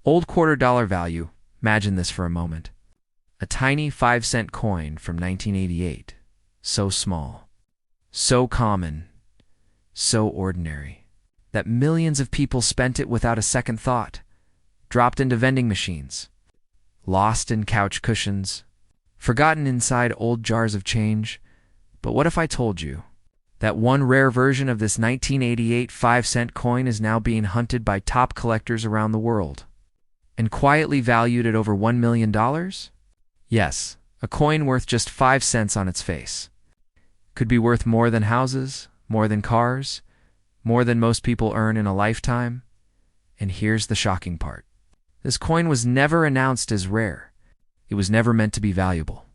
Old $quarter value. Imagine this for a moment. A tiny 5-cent coin from 1988. So small, so common, so ordinary, that millions of people spent it without a second thought, dropped into vending machines, lost in couch cushions, forgotten inside old jars of change. But what if I told you that one rare version of this 1988 5-cent coin is now being hunted by top collectors around the world and quietly valued at over $1 million? Yes, a coin worth just 5 cents on its face. Could be worth more than houses, more than cars, more than most people earn in a lifetime. And here's the shocking part. This coin was never announced as rare. It was never meant to be valuable.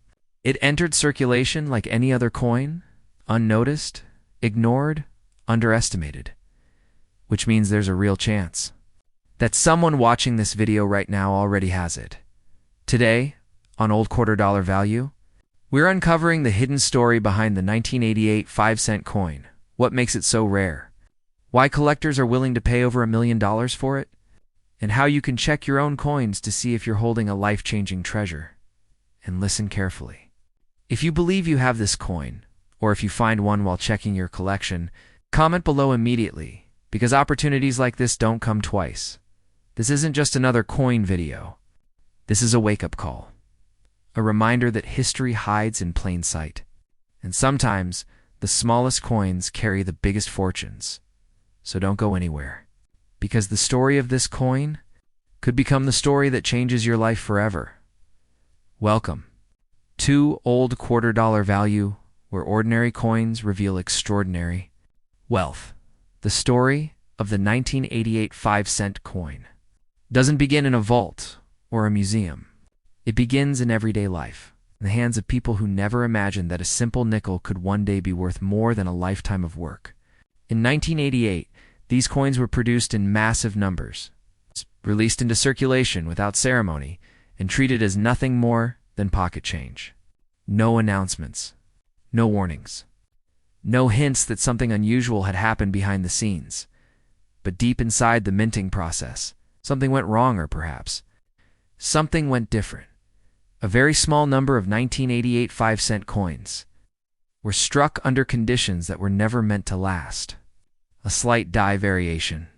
It entered circulation like any other coin, unnoticed, ignored, underestimated. Which means there's a real chance that someone watching this video right now already has it. Today, on Old $quarter value, we're uncovering the hidden story behind the 1988 5-cent coin. What makes it so rare? Why collectors are willing to pay over $1 million for it? And how you can check your own coins to see if you're holding a life-changing treasure. And listen carefully. If you believe you have this coin, or if you find one while checking your collection, comment below immediately, because opportunities like this don't come twice. This isn't just another coin video. This is a wake-up call. A reminder that history hides in plain sight. And sometimes, the smallest coins carry the biggest fortunes. So don't go anywhere. Because the story of this coin could become the story that changes your life forever. Welcome to Old $quarter value, where ordinary coins reveal extraordinary wealth. The story of the 1988 5-cent coin doesn't begin in a vault or a museum. It begins in everyday life, in the hands of people who never imagined that a simple nickel could one day be worth more than a lifetime of work. In 1988, these coins were produced in massive numbers, released into circulation without ceremony, and treated as nothing more than pocket change. No announcements, no warnings, no hints that something unusual had happened behind the scenes. But deep inside the minting process, something went wrong, or perhaps something went different. A very small number of 1988 5-cent coins were struck under conditions that were never meant to last. A slight dye variation,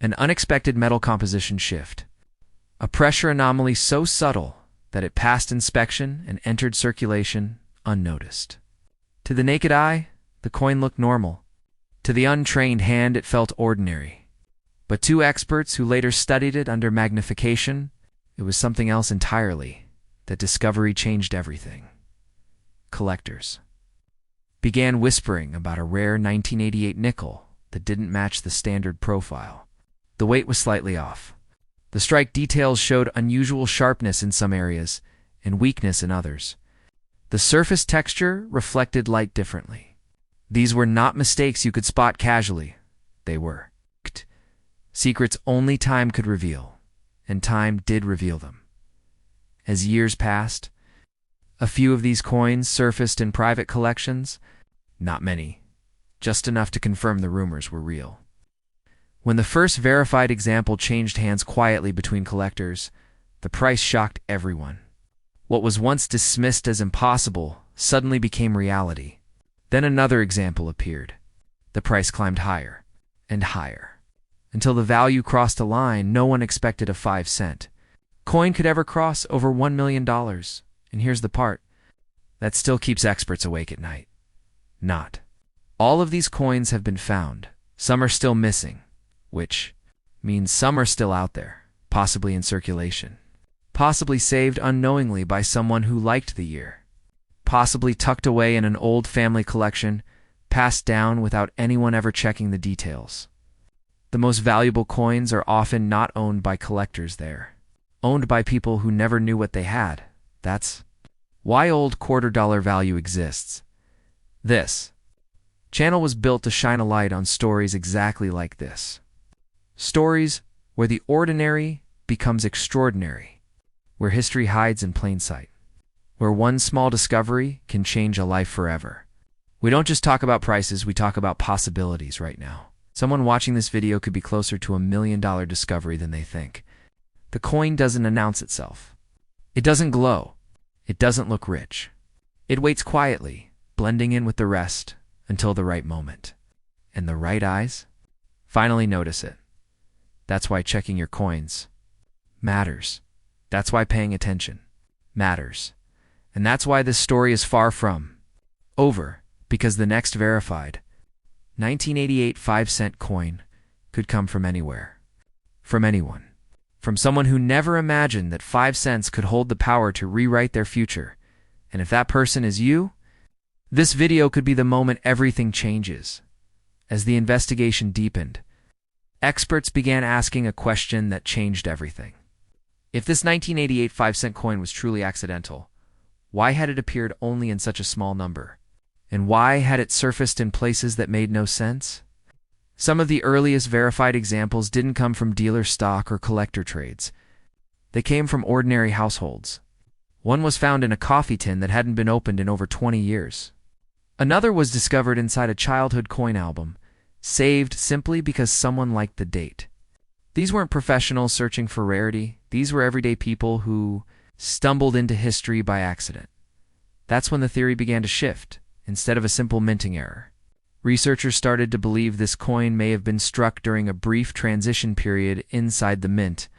an unexpected metal composition shift, a pressure anomaly so subtle that it passed inspection and entered circulation unnoticed. To the naked eye, the coin looked normal. To the untrained hand, it felt ordinary. But to experts who later studied it under magnification, it was something else entirely. That discovery changed everything. Collectors began whispering about a rare 1988 nickel that didn't match the standard profile. The weight was slightly off. The strike details showed unusual sharpness in some areas and weakness in others. The surface texture reflected light differently. These were not mistakes you could spot casually. They were secrets only time could reveal, and time did reveal them. As years passed, a few of these coins surfaced in private collections. Not many, just enough to confirm the rumors were real. When the first verified example changed hands quietly between collectors, the price shocked everyone. What was once dismissed as impossible suddenly became reality. Then another example appeared. The price climbed higher and higher, until the value crossed a line no one expected. A 5-cent coin could ever cross over $1 million. And here's the part that still keeps experts awake at night. Not all of these coins have been found. Some are still missing, which means some are still out there, possibly in circulation, possibly saved unknowingly by someone who liked the year, possibly tucked away in an old family collection, passed down without anyone ever checking the details. The most valuable coins are often not owned by collectors. They're owned by people who never knew what they had. That's why Old $quarter value exists. This channel was built to shine a light on stories exactly like this. Stories where the ordinary becomes extraordinary, where history hides in plain sight, where one small discovery can change a life forever. We don't just talk about prices, we talk about possibilities right now. Someone watching this video could be closer to $1 million discovery than they think. The coin doesn't announce itself. It doesn't glow. It doesn't look rich. It waits quietly, blending in with the rest until the right moment. And the right eyes finally notice it. That's why checking your coins matters. That's why paying attention matters. And that's why this story is far from over, because the next verified 1988 5-cent coin could come from anywhere, from anyone, from someone who never imagined that 5 cents could hold the power to rewrite their future. And if that person is you, this video could be the moment everything changes. As the investigation deepened, experts began asking a question that changed everything. If this 1988 5-cent coin was truly accidental, why had it appeared only in such a small number? And why had it surfaced in places that made no sense? Some of the earliest verified examples didn't come from dealer stock or collector trades. They came from ordinary households. One was found in a coffee tin that hadn't been opened in over 20 years. Another was discovered inside a childhood coin album, saved simply because someone liked the date. These weren't professionals searching for rarity. These were everyday people who stumbled into history by accident. That's when the theory began to shift. Instead of a simple minting error, researchers started to believe this coin may have been struck during a brief transition period inside the mint,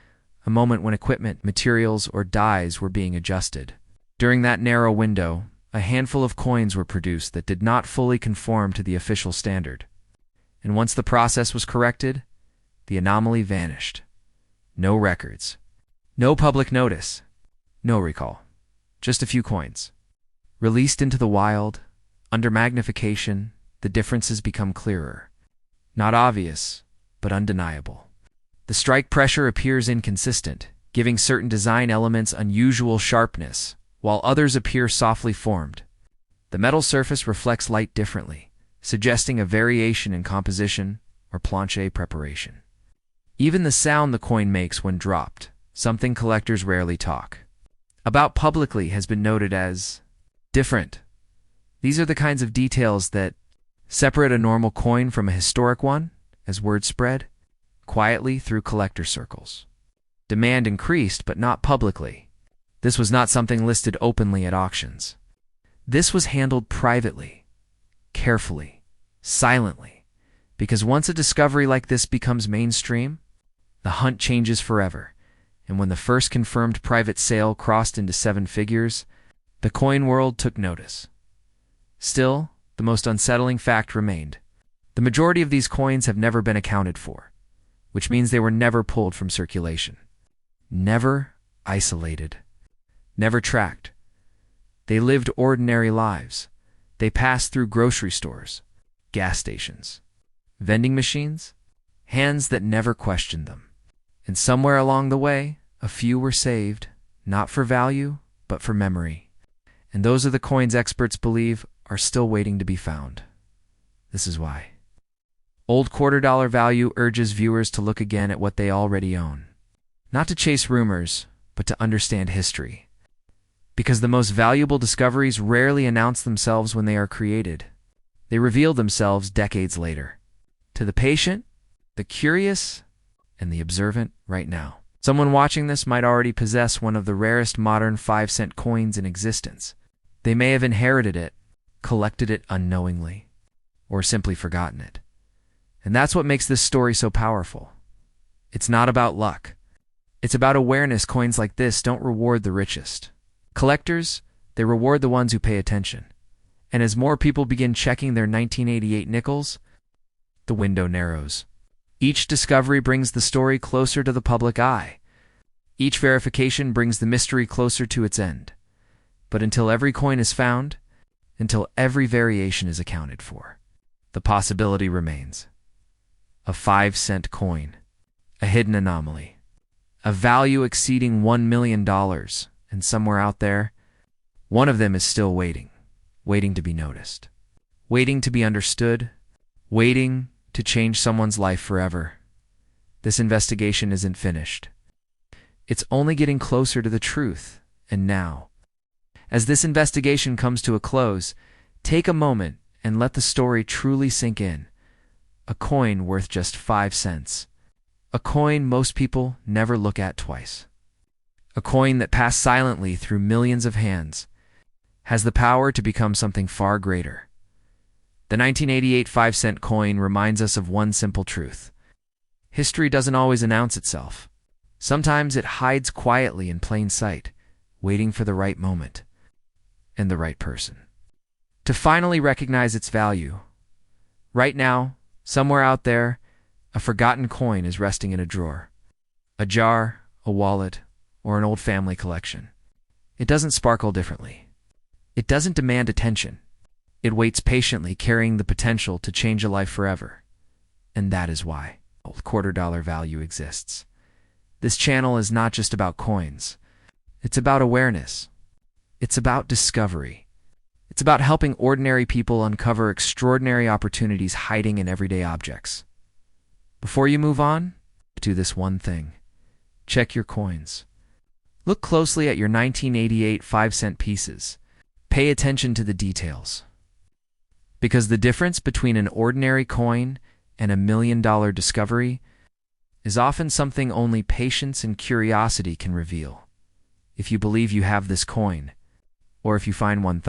a moment when equipment, materials, or dies were being adjusted. During that narrow window, a handful of coins were produced that did not fully conform to the official standard. And once the process was corrected, the anomaly vanished. No records, no public notice, no recall. Just a few coins. Released into the wild, under magnification, the differences become clearer. Not obvious, but undeniable. The strike pressure appears inconsistent, giving certain design elements unusual sharpness, while others appear softly formed. The metal surface reflects light differently, suggesting a variation in composition or planche preparation. Even the sound the coin makes when dropped, something collectors rarely talk about publicly, has been noted as different. These are the kinds of details that separate a normal coin from a historic one, as word spread quietly through collector circles. Demand increased, but not publicly. This was not something listed openly at auctions. This was handled privately, carefully, silently, because once a discovery like this becomes mainstream, the hunt changes forever. And when the first confirmed private sale crossed into 7 figures, the coin world took notice. Still, the most unsettling fact remained. The majority of these coins have never been accounted for, which means they were never pulled from circulation, never isolated, never tracked. They lived ordinary lives. They passed through grocery stores, gas stations, vending machines, hands that never questioned them. And somewhere along the way, a few were saved, not for value, but for memory. And those are the coins experts believe are still waiting to be found. This is why Old Quarter Dollar Value urges viewers to look again at what they already own. Not to chase rumors, but to understand history. Because the most valuable discoveries rarely announce themselves when they are created. They reveal themselves decades later. To the patient, the curious, and the observant right now. Someone watching this might already possess one of the rarest modern 5-cent coins in existence. They may have inherited it, collected it unknowingly, or simply forgotten it. And that's what makes this story so powerful. It's not about luck. It's about awareness. Coins like this don't reward the richest. Collectors, they reward the ones who pay attention. And as more people begin checking their 1988 nickels, the window narrows. Each discovery brings the story closer to the public eye. Each verification brings the mystery closer to its end. But until every coin is found, until every variation is accounted for, the possibility remains. A 5-cent coin, a hidden anomaly, a value exceeding $1 million, and somewhere out there, one of them is still waiting, waiting to be noticed, waiting to be understood, waiting to change someone's life forever. This investigation isn't finished. It's only getting closer to the truth, and now, as this investigation comes to a close, take a moment and let the story truly sink in. A coin worth just 5 cents. A coin most people never look at twice. A coin that passed silently through millions of hands has the power to become something far greater. The 1988 5-cent coin reminds us of one simple truth. History doesn't always announce itself. Sometimes it hides quietly in plain sight, waiting for the right moment and the right person to finally recognize its value. Right now, somewhere out there, a forgotten coin is resting in a drawer, a jar, a wallet, or an old family collection. It doesn't sparkle differently. It doesn't demand attention. It waits patiently, carrying the potential to change a life forever. And that is why $quarter value exists. This channel is not just about coins. It's about awareness. It's about discovery. It's about helping ordinary people uncover extraordinary opportunities hiding in everyday objects. Before you move on, do this one thing. Check your coins. Look closely at your 1988 5-cent pieces. Pay attention to the details. Because the difference between an ordinary coin and a $1 million discovery is often something only patience and curiosity can reveal. If you believe you have this coin, or if you find one